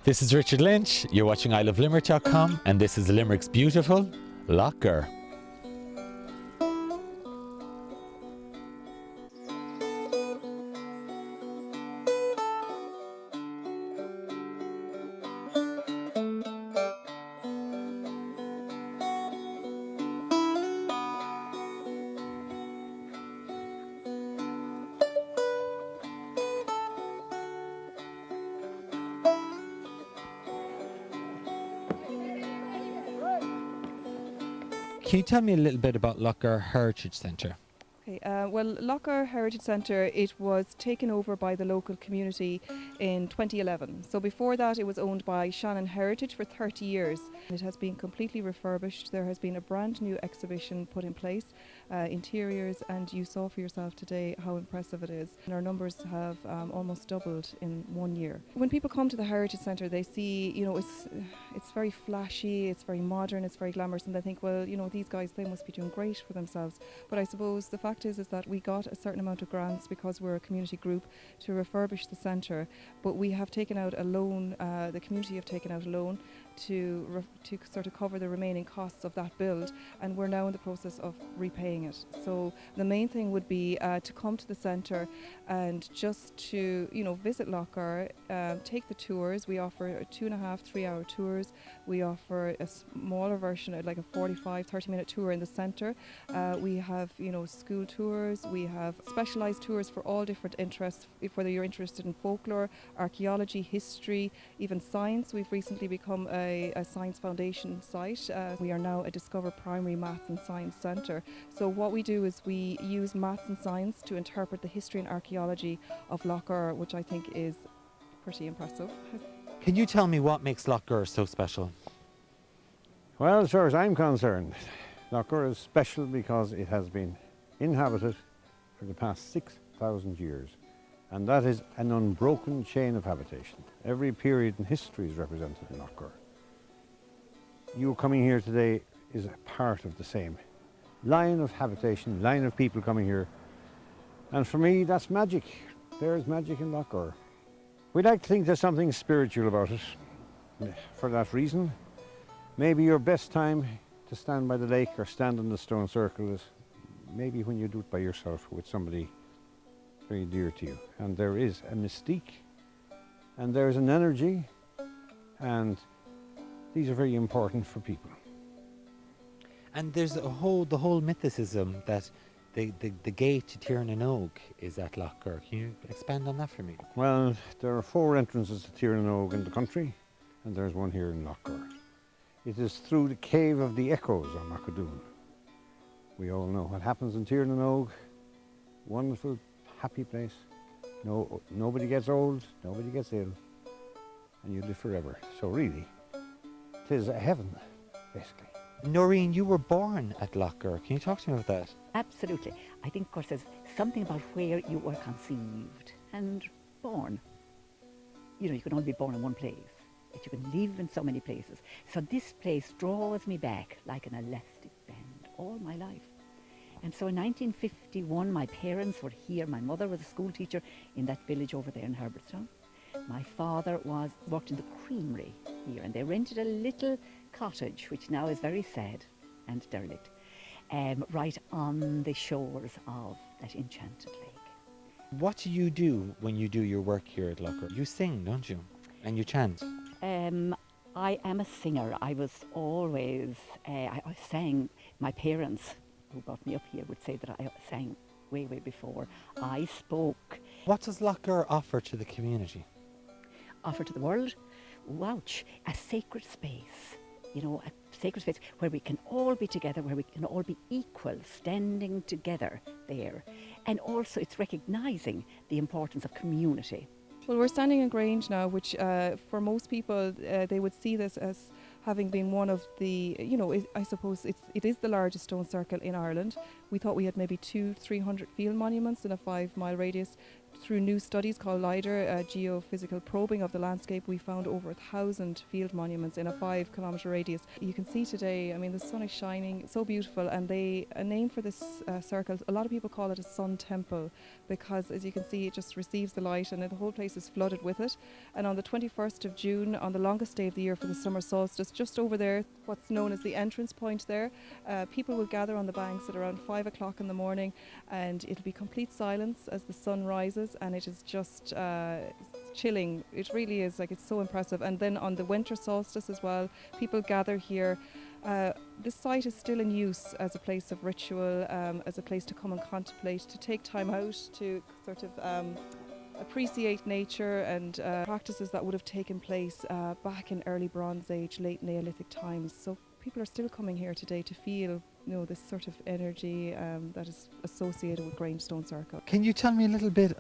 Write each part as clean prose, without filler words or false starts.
This is Richard Lynch, you're watching ilovelimerick.com, and this is Limerick's beautiful Lough Gur. Can you tell me a little bit about Lough Gur Heritage Centre? Okay, well, Lough Gur Heritage Centre, it was taken over by the local community in 2011. So before that, it was owned by Shannon Heritage for 30 years. It has been completely refurbished. There has been a brand new exhibition put in place, interiors, and you saw for yourself today how impressive it is. And our numbers have almost doubled in 1 year. When people come to the Heritage Centre, they see, it's very flashy, it's very modern, it's very glamorous, and they think, well, these guys, they must be doing great for themselves. But I suppose the fact is that we got a certain amount of grants because we're a community group to refurbish the centre, but we have taken out a loan, the community have taken out a loan to sort of cover the remaining costs of that build, and we're now in the process of repaying it. So the main thing would be to come to the centre and just to visit Lough Gur, take the tours. We offer 2.5, 3 hour tours. We offer a smaller version, like a 45-30 minute tour in the centre. We have school tours. We have specialised tours for all different interests, whether you're interested in folklore, archaeology, history, even science. We've recently become a Science Foundation site. We are now a Discover Primary Maths and Science Centre. So what we do is we use maths and science to interpret the history and archaeology of Lough Gur, which I think is pretty impressive. Can you tell me what makes Lough Gur so special? Well, as far as I'm concerned, Lough Gur is special because it has been inhabited for the past 6,000 years. And that is an unbroken chain of habitation. Every period in history is represented in Lough Gur. You coming here today is a part of the same line of habitation, line of people coming here. And for me, that's magic. There's magic in Lough Gur. We like to think there's something spiritual about it. For that reason, maybe your best time to stand by the lake or stand in the stone circle is maybe when you do it by yourself with somebody very dear to you. And there is a mystique, and there's an energy, and these are very important for people. And there's the whole mythicism that the gate to Tirnanog is at Lough Gur. Can you expand on that for me? Well, there are 4 entrances to Tirnanog in the country, and there's one here in Lough Gur. It is through the Cave of the Echoes on Macadoon. We all know what happens in Tirnanog. Wonderful, happy place. Nobody gets old, nobody gets ill, and you live forever. So really, it is a heaven, basically. Noreen, you were born at Lough Gur. Can you talk to me about that? Absolutely. I think, of course, there's something about where you were conceived and born. You can only be born in one place, but you can live in so many places. So this place draws me back like an elastic band all my life. And so in 1951, my parents were here. My mother was a school teacher in that village over there in Herbertstown. My father worked in the creamery here, and they rented a little cottage, which now is very sad and derelict, right on the shores of that enchanted lake. What do you do when you do your work here at Lough Gur? You sing, don't you? And you chant. I am a singer. I was always, I sang. My parents, who brought me up here, would say that I sang way before I spoke. What does Lough Gur offer to the community? Offer to the world? Wouch, a sacred space. A sacred space where we can all be together, where we can all be equal, standing together there. And also it's recognising the importance of community. Well, we're standing in Grange now, which for most people, they would see this as having been one of the, I suppose it is the largest stone circle in Ireland. We thought we had maybe 200-300 field monuments in a 5 mile radius. through new studies called LIDAR, geophysical probing of the landscape, we found over 1,000 field monuments in a 5-kilometre radius. You can see today, I mean, the sun is shining, so beautiful, and a name for this circle, a lot of people call it a sun temple, because as you can see, it just receives the light and the whole place is flooded with it. And on the 21st of June, on the longest day of the year for the summer solstice, just over there, what's known as the entrance point there, people will gather on the banks at around 5 o'clock in the morning, and it'll be complete silence as the sun rises, and it is just chilling. It really is, like, it's so impressive. And then on the winter solstice as well, people gather here. This site is still in use as a place of ritual, as a place to come and contemplate, to take time out to sort of appreciate nature and practices that would have taken place back in early Bronze Age, late Neolithic times. So people are still coming here today to feel, this sort of energy that is associated with Grangestone Circle. Can you tell me a little bit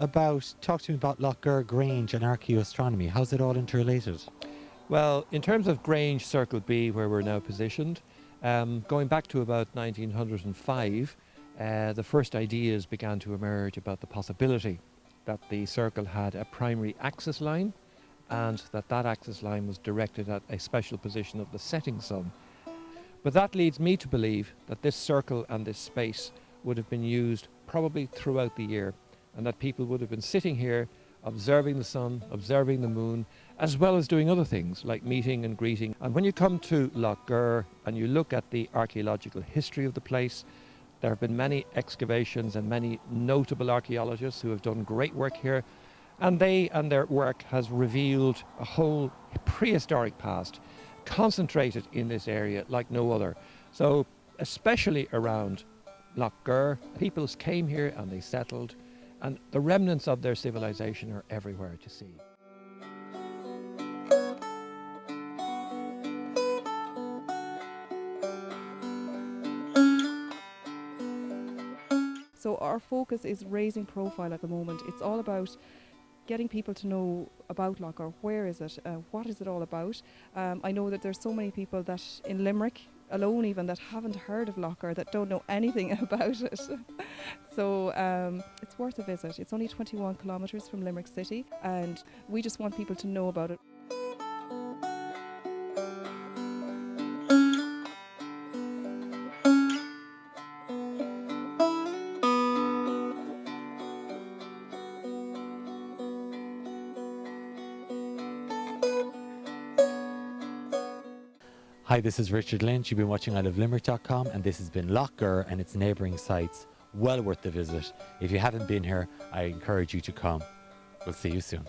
talk to me about Lough Gur, Grange and archaeoastronomy? How's it all interrelated? Well, in terms of Grange Circle B, where we're now positioned, going back to about 1905, the first ideas began to emerge about the possibility that the circle had a primary axis line, and that axis line was directed at a special position of the setting sun. But that leads me to believe that this circle and this space would have been used probably throughout the year, and that people would have been sitting here observing the sun, observing the moon, as well as doing other things like meeting and greeting. And when you come to Lough Gur and you look at the archaeological history of the place, there have been many excavations and many notable archaeologists who have done great work here, and they and their work has revealed a whole prehistoric past concentrated in this area like no other. So especially around Lough Gur, peoples came here and they settled, and the remnants of their civilization are everywhere to see. So our focus is raising profile at the moment. It's all about getting people to know about Lough Gur. Where is it? What is it all about? I know that there's so many people that in Limerick alone even that haven't heard of Lough Gur, that don't know anything about it. So it's worth a visit. It's only 21 kilometres from Limerick City, and we just want people to know about it. Hi, this is Richard Lynch. You've been watching ILoveLimerick.com, and this has been Lough Gur and its neighbouring sites. Well worth the visit. If you haven't been here, I encourage you to come. We'll see you soon.